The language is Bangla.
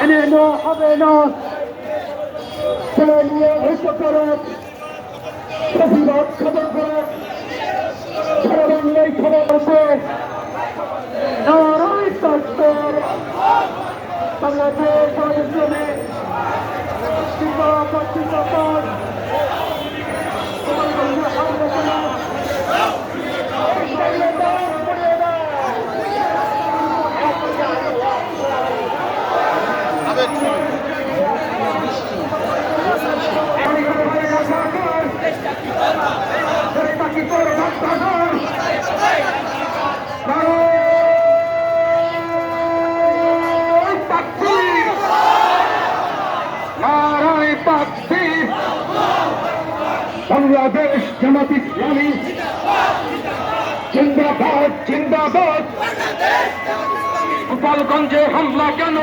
মেনে নেওয়া হবে না। ছেলে নিয়ে হইত করে প্রতিবাদ খবর করে সারা বাংলায় খবর আছে। নারায় তাকবীর। বাংলাদেশ ইসলামে জিন্দাবাদ জিন্দাবাদ। বাংলাদেশ জামাত ইসলামী জিন্দাবাদ জিন্দাবাদ। গোপালগঞ্জে হামলা কেন?